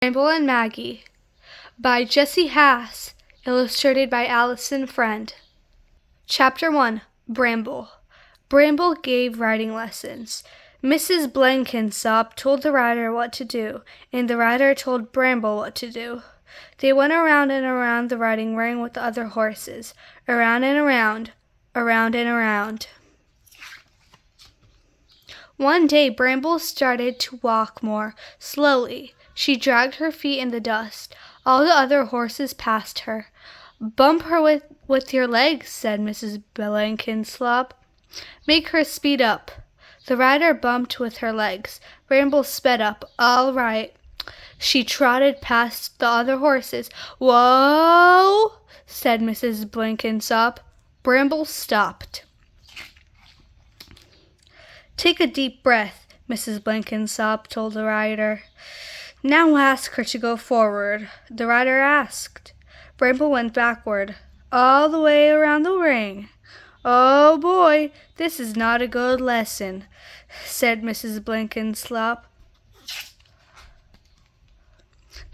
Bramble and Maggie by Jessie, Haas, illustrated by Allison Friend. Chapter 1. Bramble. Bramble gave riding lessons. Mrs. Blenkinsop told the rider what to do, and the rider told Bramble what to do. They went around and around the riding ring with the other horses, around and around, around and around. One day Bramble started to walk more slowly. She dragged her feet in the dust. All the other horses passed her. "Bump her with your legs," said Mrs. Blenkinsop. "Make her speed up." The rider bumped with her legs. Bramble sped up. "All right." She trotted past the other horses. "Whoa!" said Mrs. Blenkinsop. Bramble stopped. "Take a deep breath," Mrs. Blenkinsop told the rider. "Now ask her to go forward." The rider asked. Bramble went backward, all the way around the ring. "Oh boy, this is not a good lesson," said Mrs. Blenkinsop.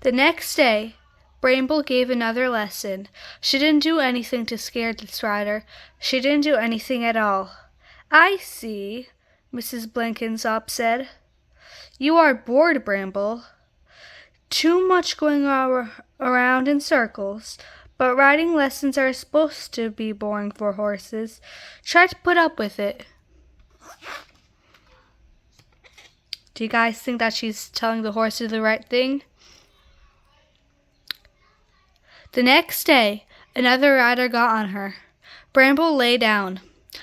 The next day, Bramble gave another lesson. She didn't do anything to scare this rider. She didn't do anything at all. "I see," Mrs. Blenkinsop said. "You are bored, Bramble. Too much going around in circles. But riding lessons are supposed to be boring for horses. Try to put up with it." Do you guys think that she's telling the horses the right thing? The next day, another rider got on her. Bramble lay down.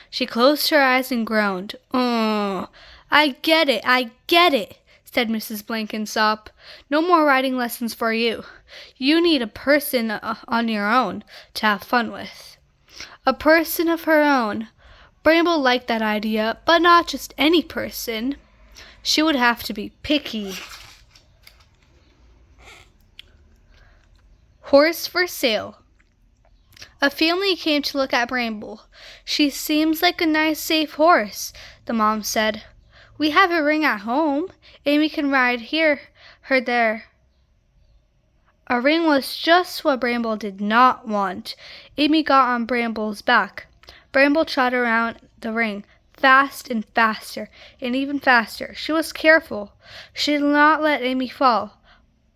She closed her eyes and groaned. "Oh, I get it, said Mrs. Blenkinsop. "No more riding lessons for you. You need a person on your own to have fun with." A person of her own. Bramble liked that idea, but not just any person. She would have to be picky. Horse for sale. A family came to look at Bramble. "She seems like a nice, safe horse," the mom said. "We have a ring at home. Amy can ride her there." A ring was just what Bramble did not want. Amy got on Bramble's back. Bramble trotted around the ring, fast and faster, and even faster. She was careful. She did not let Amy fall,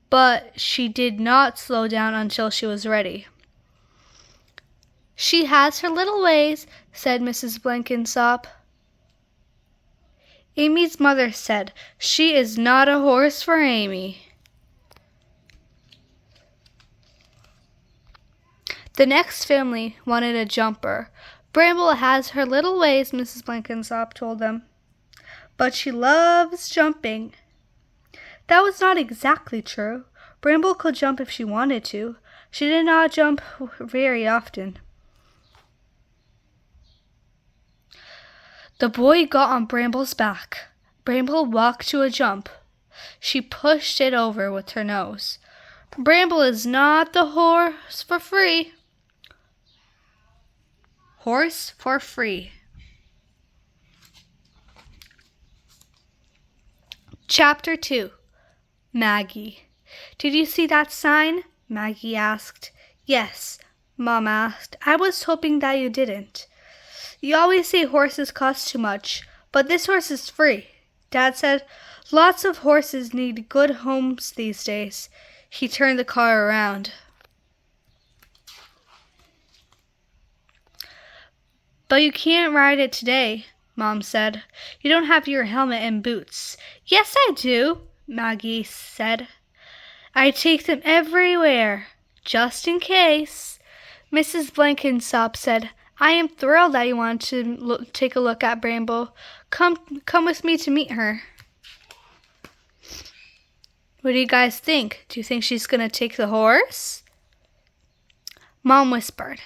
but she did not slow down until she was ready. "She has her little ways," said Mrs. Blenkinsop. Amy's mother said, "She is not a horse for Amy." The next family wanted a jumper. "Bramble has her little ways," Mrs. Blenkinsop told them, "but she loves jumping." That was not exactly true. Bramble could jump if she wanted to. She did not jump very often. The boy got on Bramble's back. Bramble walked to a jump. She pushed it over with her nose. Bramble is not the horse for free. Horse for free. Chapter 2. Maggie. "Did you see that sign?" Maggie asked. "Yes," Mom asked. "I was hoping that you didn't. You always say horses cost too much, but this horse is free." Dad said, "Lots of horses need good homes these days." He turned the car around. "But you can't ride it today," Mom said. "You don't have your helmet and boots." "Yes, I do," Maggie said. "I take them everywhere, just in case." Mrs. Blenkinsop said, "I am thrilled that you want to take a look at Bramble. Come with me to meet her." What do you guys think? Do you think she's going to take the horse? Mom whispered,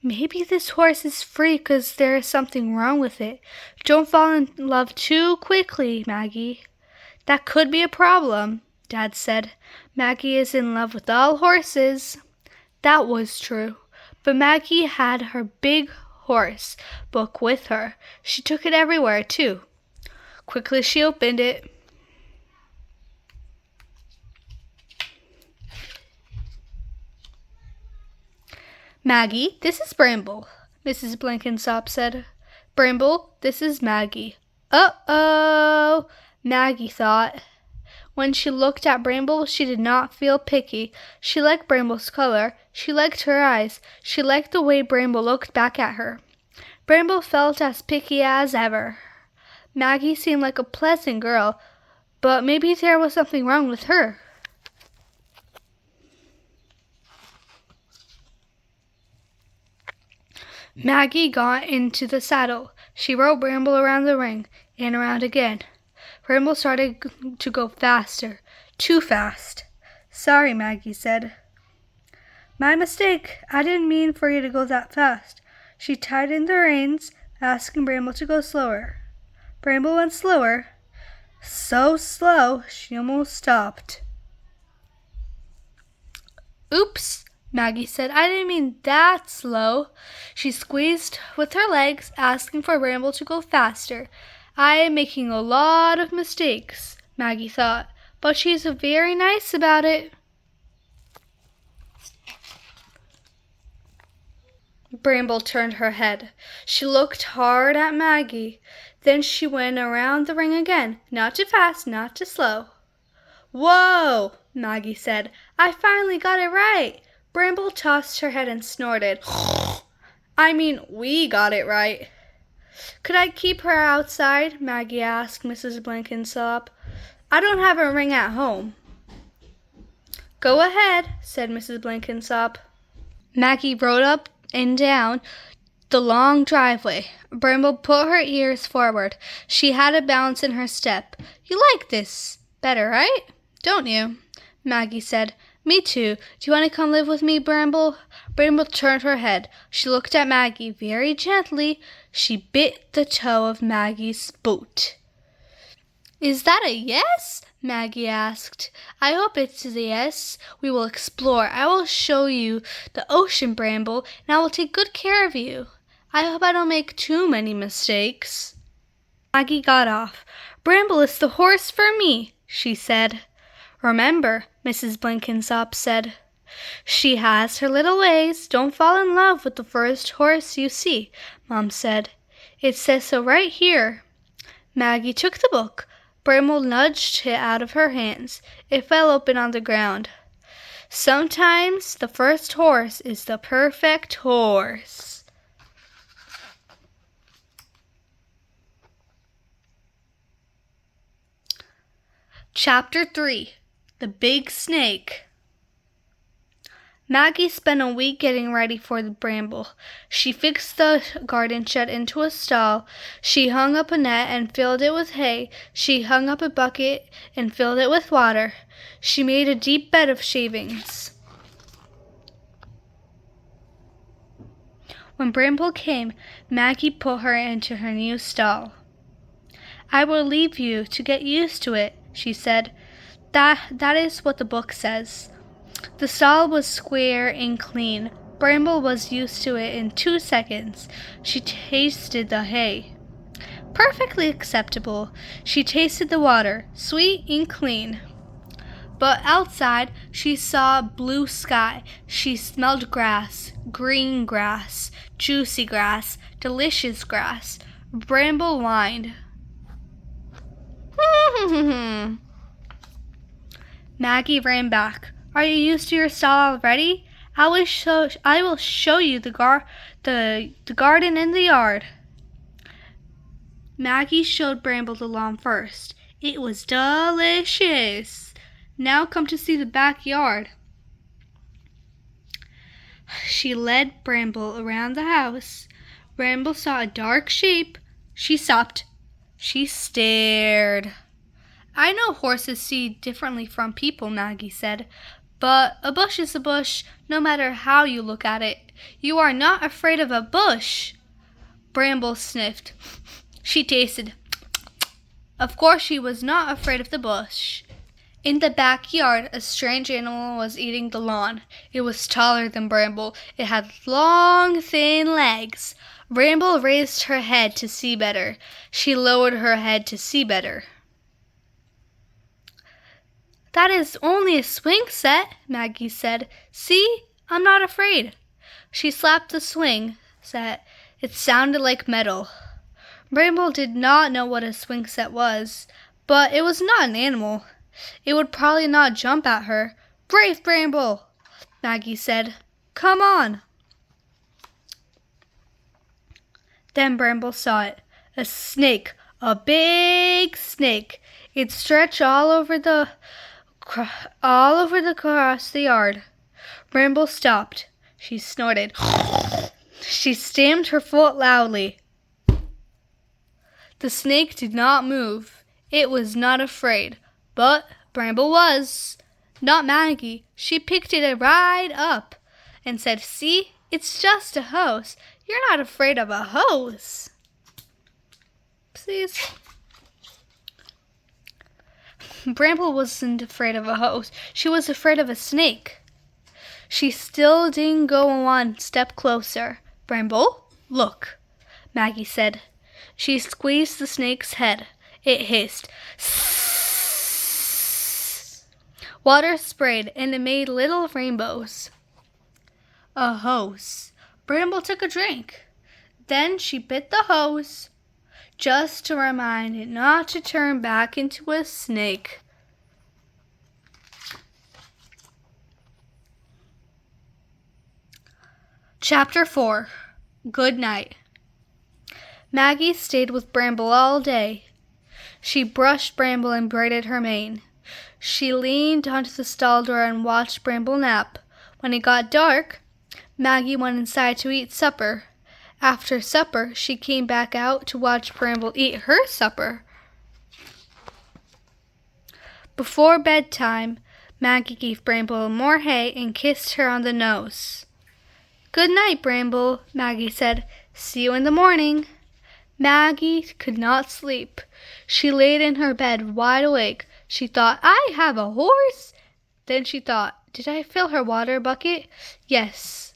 "Maybe this horse is free because there is something wrong with it. Don't fall in love too quickly, Maggie." "That could be a problem," Dad said. "Maggie is in love with all horses." That was true. But Maggie had her big horse book with her. She took it everywhere, too. Quickly she opened it. Maggie, this is Bramble, Mrs. Blenkinsop said. Bramble, this is Maggie. Uh-oh, Maggie thought. When she looked at Bramble, she did not feel picky. She liked Bramble's color. She liked her eyes. She liked the way Bramble looked back at her. Bramble felt as picky as ever. Maggie seemed like a pleasant girl, but maybe there was something wrong with her. Maggie got into the saddle. She rode Bramble around the ring and around again. Bramble started to go faster, too fast. Sorry, Maggie said. My mistake. I didn't mean for you to go that fast. She tightened the reins, asking Bramble to go slower. Bramble went slower. So slow, she almost stopped. Oops, Maggie said. I didn't mean that slow. She squeezed with her legs, asking for Bramble to go faster. I am making a lot of mistakes, Maggie thought, but she's very nice about it. Bramble turned her head. She looked hard at Maggie. Then she went around the ring again. Not too fast, not too slow. Whoa, Maggie said. I finally got it right. Bramble tossed her head and snorted. We got it right. Could I keep her outside? Maggie asked Mrs. Blenkinsop. I don't have a ring at home. Go ahead, said Mrs. Blenkinsop. Maggie rode up and down the long driveway. Bramble put her ears forward. She had a bounce in her step. You like this better, right? Don't you? Maggie said. Me too. Do you want to come live with me, Bramble? Bramble turned her head. She looked at Maggie very gently. She bit the toe of Maggie's boot. Is that a yes? Maggie asked. I hope it's a yes. We will explore. I will show you the ocean, Bramble, and I will take good care of you. I hope I don't make too many mistakes. Maggie got off. Bramble is the horse for me, she said. Remember, Mrs. Blenkinsop said. She has her little ways. Don't fall in love with the first horse you see, Mom said. It says so right here. Maggie took the book. Bramble nudged it out of her hands. It fell open on the ground. Sometimes the first horse is the perfect horse. Chapter 3. The Big Snake. Maggie spent a week getting ready for the Bramble. She fixed the garden shed into a stall. She hung up a net and filled it with hay. She hung up a bucket and filled it with water. She made a deep bed of shavings. When Bramble came, Maggie put her into her new stall. I will leave you to get used to it, she said. That is what the book says. The stall was square and clean. Bramble was used to it in 2 seconds. She tasted the hay. Perfectly acceptable. She tasted the water, sweet and clean. But outside, she saw blue sky. She smelled grass, green grass, juicy grass, delicious grass. Bramble whined. Maggie ran back. Are you used to your stall already? I will show you the garden and the yard. Maggie showed Bramble the lawn first. It was delicious. Now come to see the backyard. She led Bramble around the house. Bramble saw a dark shape. She stopped. She stared. I know horses see differently from people, Maggie said. But a bush is a bush, no matter how you look at it. You are not afraid of a bush. Bramble sniffed. She tasted. Of course she was not afraid of the bush. In the backyard, a strange animal was eating the lawn. It was taller than Bramble. It had long, thin legs. Bramble raised her head to see better. She lowered her head to see better. That is only a swing set, Maggie said. See, I'm not afraid. She slapped the swing set. It sounded like metal. Bramble did not know what a swing set was, but it was not an animal. It would probably not jump at her. "Brave Bramble," Maggie said. "Come on." Then Bramble saw it. A snake. A big snake. It stretched all over the across the yard. Bramble stopped. She snorted. She stamped her foot loudly. The snake did not move. It was not afraid, but Bramble was. Not Maggie. She picked it right up and said, "See, it's just a hose. You're not afraid of a hose." Please. Bramble wasn't afraid of a hose. She was afraid of a snake. She still didn't go one step closer. "Bramble, look," Maggie said. She squeezed the snake's head. It hissed. Water sprayed, and it made little rainbows. A hose. Bramble took a drink. Then she bit the hose, just to remind it not to turn back into a snake. Chapter 4. Good night. Maggie stayed with Bramble all day. She brushed Bramble and braided her mane. She leaned onto the stall door and watched Bramble nap. When it got dark, Maggie went inside to eat supper. After supper, she came back out to watch Bramble eat her supper. Before bedtime, Maggie gave Bramble more hay and kissed her on the nose. "Good night, Bramble," Maggie said. "See you in the morning." Maggie could not sleep. She laid in her bed wide awake. She thought, "I have a horse." Then she thought, "Did I fill her water bucket?" Yes.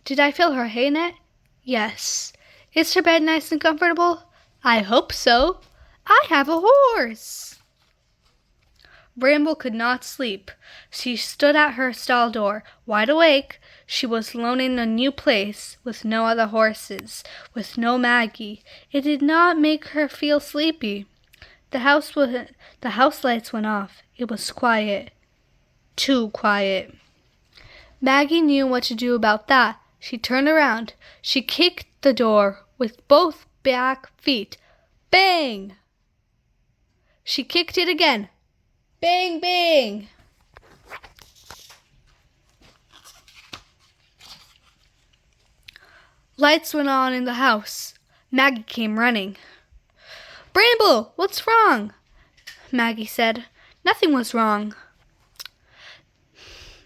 "Did I fill her hay net?" Yes. "Is her bed nice and comfortable?" "I hope so. I have a horse." Bramble could not sleep. She stood at her stall door, wide awake. She was alone in a new place, with no other horses, with no Maggie. It did not make her feel sleepy. The house lights went off. It was quiet. Too quiet. Maggie knew what to do about that. She turned around. She kicked the door with both back feet. Bang! She kicked it again. Bang, bang! Lights went on in the house. Maggie came running. "Bramble, what's wrong?" Maggie said. Nothing was wrong.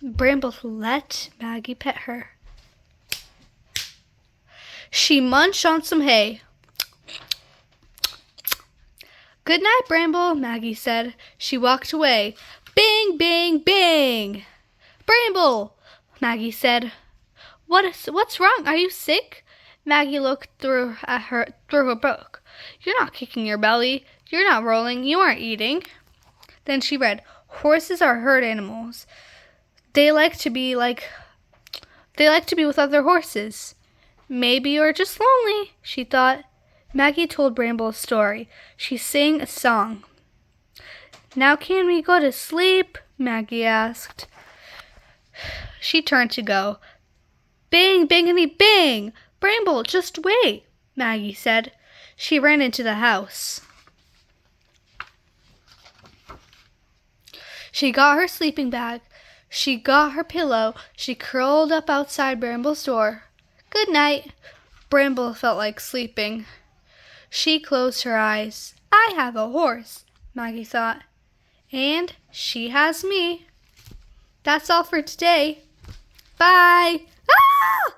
Bramble let Maggie pet her. She munched on some hay. "Good night, Bramble," Maggie said. She walked away. Bang, bang, bang! "Bramble," Maggie said. What's wrong? Are you sick?" Maggie looked through her book. "You're not kicking your belly. You're not rolling. You aren't eating." Then she read, "Horses are herd animals. They like to be with other horses." "Maybe you're just lonely," she thought. Maggie told Bramble a story. She sang a song. "Now can we go to sleep?" Maggie asked. She turned to go. Bang, bangity, bang! "Bramble, just wait," Maggie said. She ran into the house. She got her sleeping bag. She got her pillow. She curled up outside Bramble's door. "Good night." Bramble felt like sleeping. She closed her eyes. "I have a horse," Maggie thought. "And she has me." That's all for today. Bye. Ah!